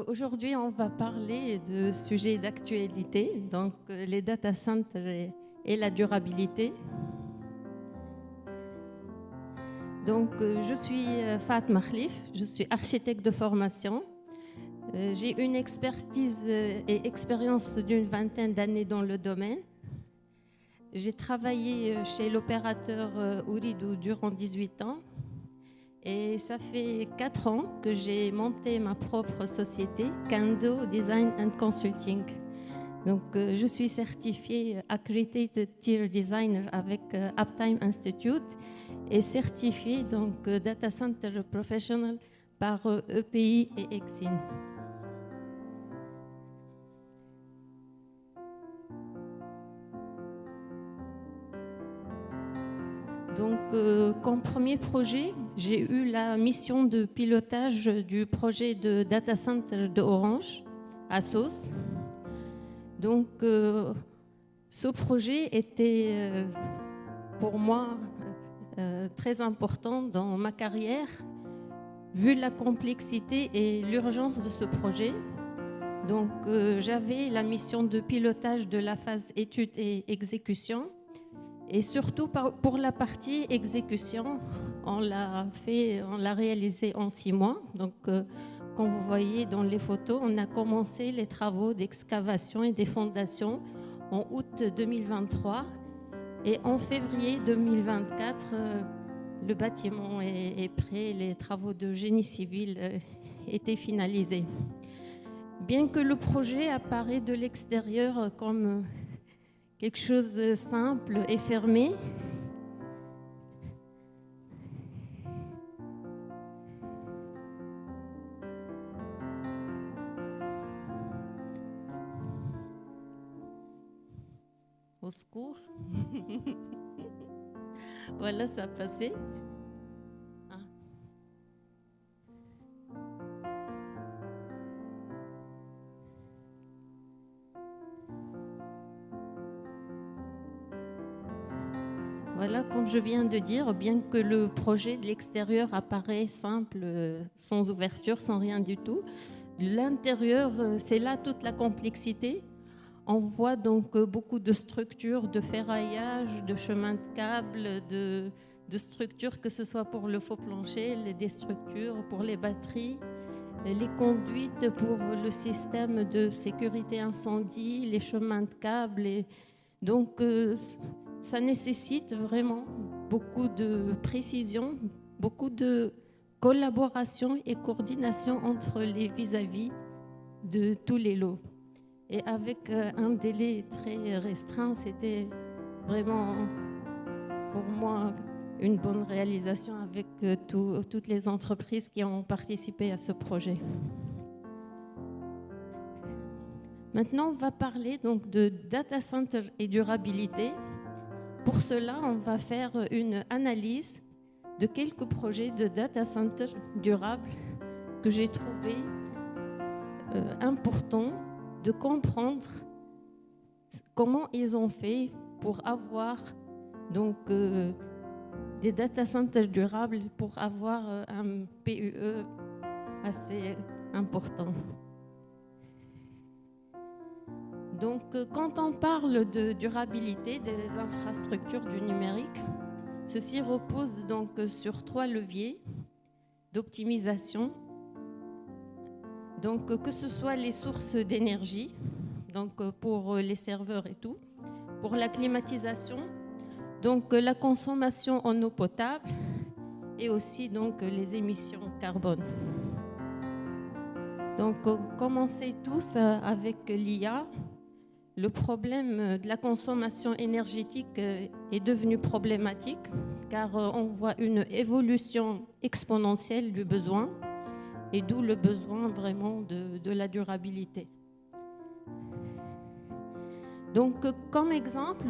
Aujourd'hui, on va parler de sujets d'actualité, les data centers et la durabilité. Je suis Fatma Khlif, je suis architecte de formation. J'ai une expertise et expérience d'une vingtaine d'années dans le domaine. J'ai travaillé chez l'opérateur Ooredoo durant 18 ans. Et ça fait 4 ans que j'ai monté ma propre société, Kando Design and Consulting. Je suis certifiée Accredited Tier Designer avec Uptime Institute et certifiée Data Center Professional par EPI et Exin. Comme premier projet, j'ai eu la mission de pilotage du projet de data center de Orange à Sousse. Ce projet était pour moi très important dans ma carrière, vu la complexité et l'urgence de ce projet. J'avais la mission de pilotage de la phase étude et exécution. Et surtout pour la partie exécution, on l'a réalisé en 6 mois. Comme vous voyez dans les photos, on a commencé les travaux d'excavation et des fondations en août 2023. Et en février 2024, le bâtiment est prêt, les travaux de génie civil étaient finalisés. Bien que le projet apparaît de l'extérieur comme quelque chose de simple et fermé, au secours. Voilà, ça a passé. Voilà, comme je viens de dire, bien que le projet de l'extérieur apparaît simple, sans ouverture, sans rien du tout, de l'intérieur, c'est là toute la complexité. On voit beaucoup de structures, de ferraillage, de chemins de câbles, de structures, que ce soit pour le faux plancher, des structures pour les batteries, les conduites pour le système de sécurité incendie, les chemins de câbles. Ça nécessite vraiment beaucoup de précision, beaucoup de collaboration et coordination entre les vis-à-vis de tous les lots. Et avec un délai très restreint, c'était vraiment pour moi une bonne réalisation avec toutes les entreprises qui ont participé à ce projet. Maintenant, on va parler de data center et durabilité. Pour cela, on va faire une analyse de quelques projets de data center durables que j'ai trouvé important de comprendre comment ils ont fait pour avoir des data centers durables, pour avoir un PUE assez important. Quand on parle de durabilité des infrastructures du numérique, ceci repose sur 3 leviers d'optimisation. Que ce soit les sources d'énergie, pour les serveurs et tout, pour la climatisation, la consommation en eau potable et aussi les émissions carbone. Comme on sait tous avec l'IA, le problème de la consommation énergétique est devenu problématique car on voit une évolution exponentielle du besoin et d'où le besoin vraiment de la durabilité. Comme exemple,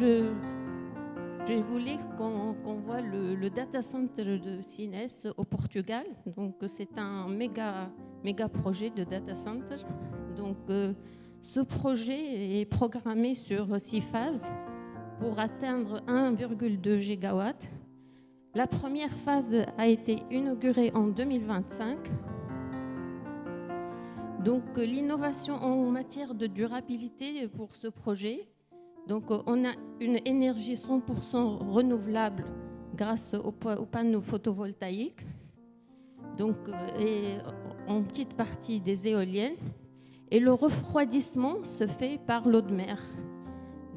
je voulais qu'on voit le data center de Sines au Portugal. C'est un méga projet de data center. Ce projet est programmé sur 6 phases pour atteindre 1,2 gigawatts. La première phase a été inaugurée en 2025. Donc, l'innovation en matière de durabilité pour ce projet. Donc, on a une énergie 100% renouvelable grâce aux panneaux photovoltaïques. Donc, et en petite partie des éoliennes. Et le refroidissement se fait par l'eau de mer.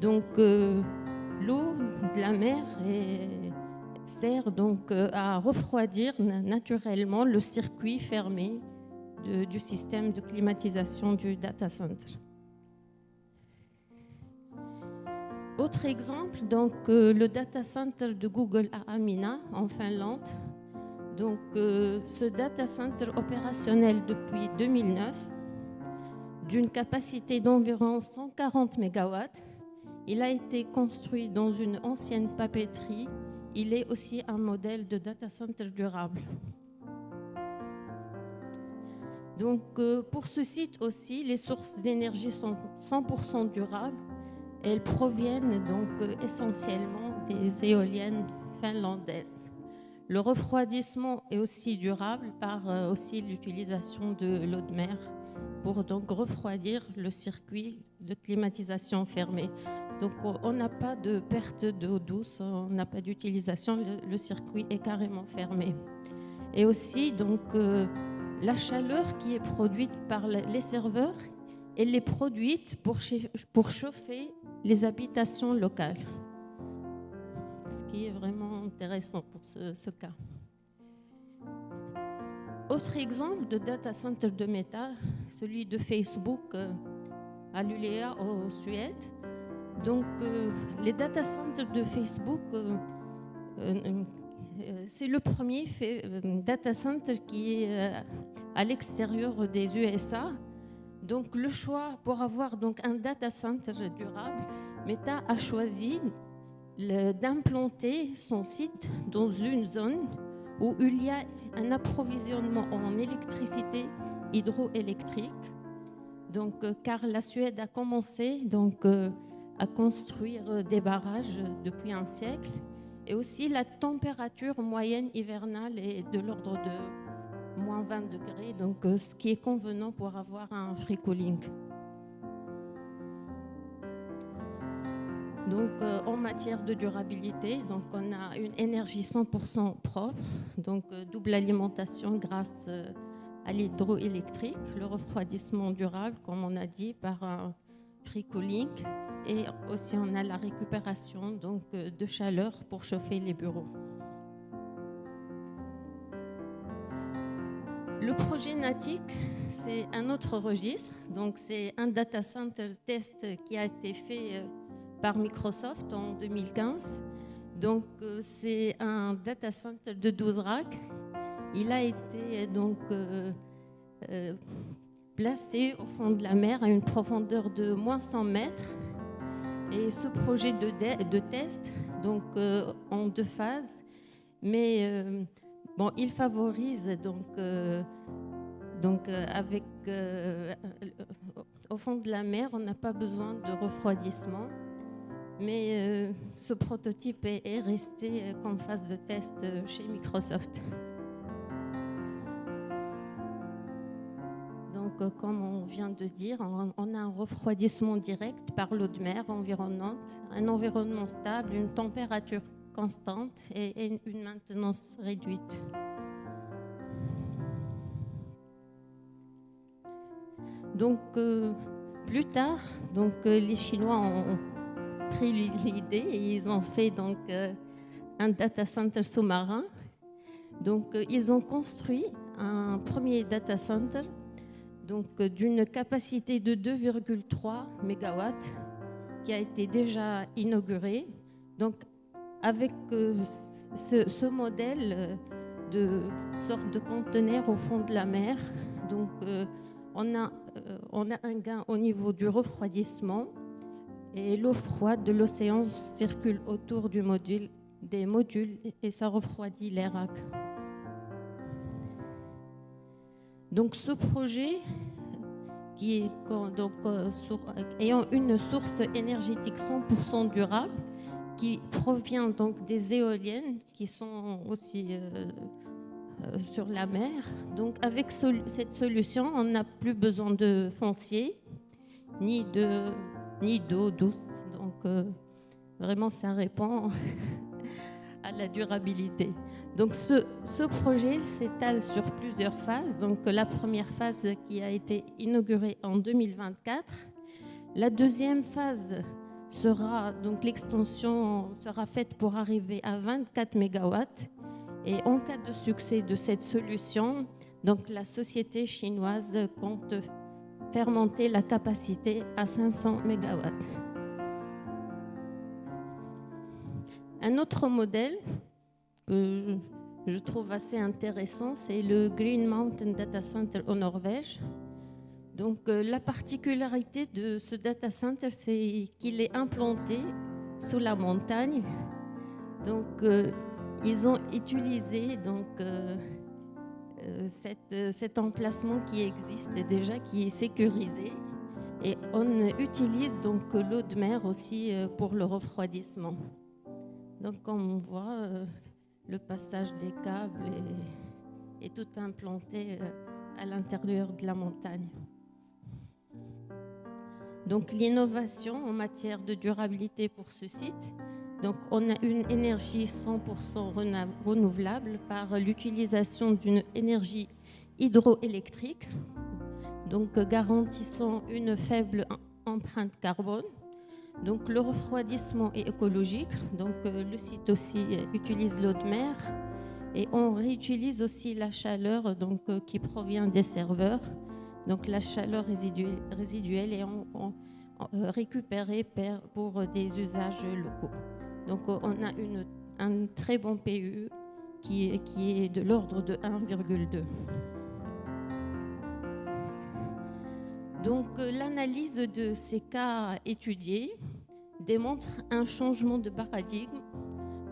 Donc, l'eau de la mer sert donc à refroidir naturellement le circuit fermé du système de climatisation du data center. Autre exemple, donc le data center de Google à Hamina, en Finlande. Donc, ce data center opérationnel depuis 2009, d'une capacité d'environ 140 MW, il a été construit dans une ancienne papeterie. Il est aussi un modèle de data center durable. Donc, pour ce site aussi, les sources d'énergie sont 100% durables. Elles proviennent donc essentiellement des éoliennes finlandaises. Le refroidissement est aussi durable par aussi l'utilisation de l'eau de mer pour donc refroidir le circuit de climatisation fermé. Donc on n'a pas de perte d'eau douce, on n'a pas d'utilisation, le circuit est carrément fermé. Et aussi donc la chaleur qui est produite par les serveurs, elle est produite pour chauffer les habitations locales. Ce qui est vraiment intéressant pour ce cas. Autre exemple de data center de métal, celui de Facebook à Luleå en Suède. Donc les data centers de Facebook, c'est le premier data center qui est à l'extérieur des USA. Donc le choix pour avoir donc un data center durable, Meta a choisi d'implanter son site dans une zone où il y a un approvisionnement en électricité hydroélectrique. Donc, car la Suède a commencé donc, à construire des barrages depuis un siècle. Et aussi, la température moyenne hivernale est de l'ordre de moins 20 degrés, donc ce qui est convenant pour avoir un free cooling. Donc, en matière de durabilité, donc, on a une énergie 100% propre, donc double alimentation grâce à l'hydroélectrique, le refroidissement durable, comme on a dit, par un free cooling, et aussi on a la récupération donc, de chaleur pour chauffer les bureaux. Le projet NATIC, c'est un autre registre, donc c'est un data center test qui a été fait par Microsoft en 2015. Donc, c'est un data center de 12 racks. Il a été donc placé au fond de la mer à une profondeur de moins 100 mètres. Et ce projet de test, donc en 2 phases, mais bon, il favorise donc avec au fond de la mer, on n'a pas besoin de refroidissement. Mais ce prototype est resté comme phase de test chez Microsoft. Donc, comme on vient de dire, on a un refroidissement direct par l'eau de mer environnante, un environnement stable, une température constante et une maintenance réduite. Donc, plus tard, donc, les Chinois ont pris l'idée et ils ont fait donc un data center sous-marin. Donc ils ont construit un premier data center donc d'une capacité de 2,3 MW qui a été déjà inauguré. Donc avec ce modèle de sorte de conteneur au fond de la mer, donc on a un gain au niveau du refroidissement. Et l'eau froide de l'océan circule autour des modules et ça refroidit les racks. Donc ce projet, qui est donc, ayant une source énergétique 100% durable, qui provient donc des éoliennes qui sont aussi sur la mer. Donc avec cette solution, on n'a plus besoin de foncier, ni d'eau douce. Donc vraiment, ça répond à la durabilité. Donc ce projet s'étale sur plusieurs phases. Donc la première phase qui a été inaugurée en 2024. La deuxième phase sera, donc l'extension sera faite pour arriver à 24 MW. Et en cas de succès de cette solution, donc la société chinoise compte faire monter la capacité à 500 MW. Un autre modèle que je trouve assez intéressant, c'est le Green Mountain Data Center en Norvège. Donc la particularité de ce data center, c'est qu'il est implanté sous la montagne. Donc ils ont utilisé cet emplacement qui existe déjà, qui est sécurisé. Et on utilise donc l'eau de mer aussi pour le refroidissement. Donc comme on voit, le passage des câbles est tout implanté à l'intérieur de la montagne. Donc l'innovation en matière de durabilité pour ce site, donc on a une énergie 100% renouvelable par l'utilisation d'une énergie hydroélectrique, donc garantissant une faible empreinte carbone. Donc le refroidissement est écologique, donc le site aussi utilise l'eau de mer et on réutilise aussi la chaleur qui provient des serveurs. Donc la chaleur résiduelle est récupérée pour des usages locaux. Donc on a un très bon PU qui est de l'ordre de 1,2. Donc l'analyse de ces cas étudiés démontre un changement de paradigme.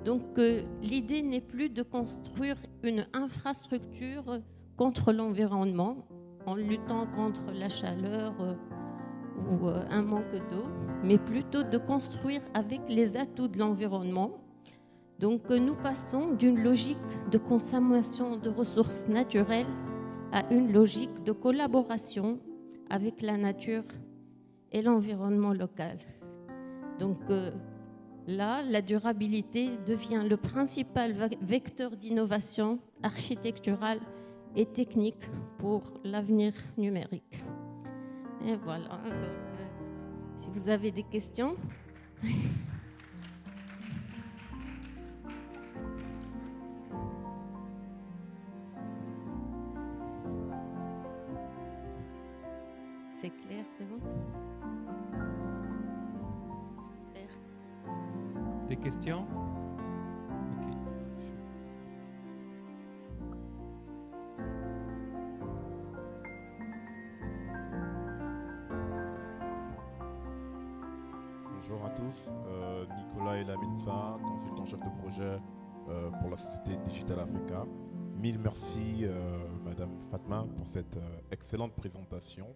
Donc l'idée n'est plus de construire une infrastructure contre l'environnement en luttant contre la chaleur ou un manque d'eau, mais plutôt de construire avec les atouts de l'environnement. Donc nous passons d'une logique de consommation de ressources naturelles à une logique de collaboration avec la nature et l'environnement local. Donc là, la durabilité devient le principal vecteur d'innovation architecturale et technique pour l'avenir numérique. Et voilà. Donc, si vous avez des questions. C'est clair, c'est bon? Super. Des questions? Ok. Bonjour à tous, Nicolas Elaminsa, consultant chef de projet pour la société Digital Africa. Mille merci Madame Fatma pour cette excellente présentation.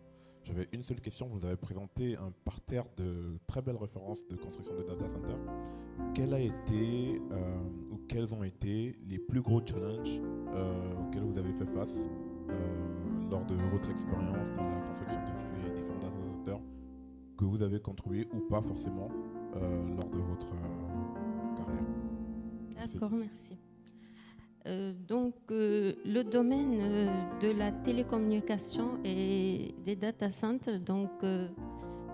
J'avais une seule question, vous avez présenté un parterre de très belles références de construction de data center. Quel a été ou quels ont été les plus gros challenges auxquels vous avez fait face lors de votre expérience dans la construction de ces différents data centers que vous avez contribué ou pas forcément lors de votre carrière? D'accord, merci. Donc, le domaine de la télécommunication et des data centers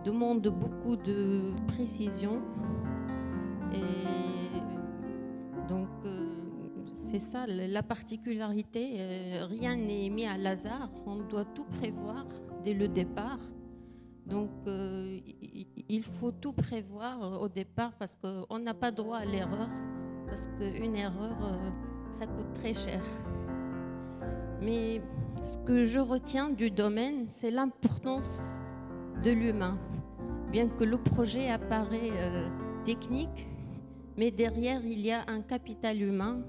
demande beaucoup de précision. Et donc, c'est ça la particularité. Rien n'est mis à l'hasard. On doit tout prévoir dès le départ. Donc, il faut tout prévoir au départ parce qu'on n'a pas droit à l'erreur. Parce qu'une erreur, ça coûte très cher. Mais ce que je retiens du domaine, c'est l'importance de l'humain. Bien que le projet apparaît technique, mais derrière, il y a un capital humain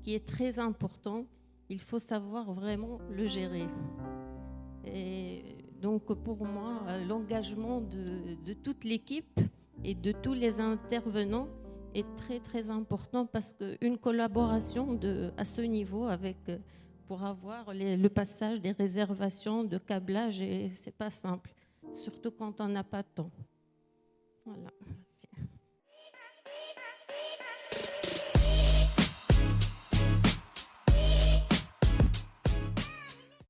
qui est très important. Il faut savoir vraiment le gérer. Et donc, pour moi, l'engagement de toute l'équipe et de tous les intervenants est très, très important parce qu'une collaboration à ce niveau avec pour avoir le passage des réservations de câblage, et c'est pas simple, surtout quand on n'a pas de temps. Voilà.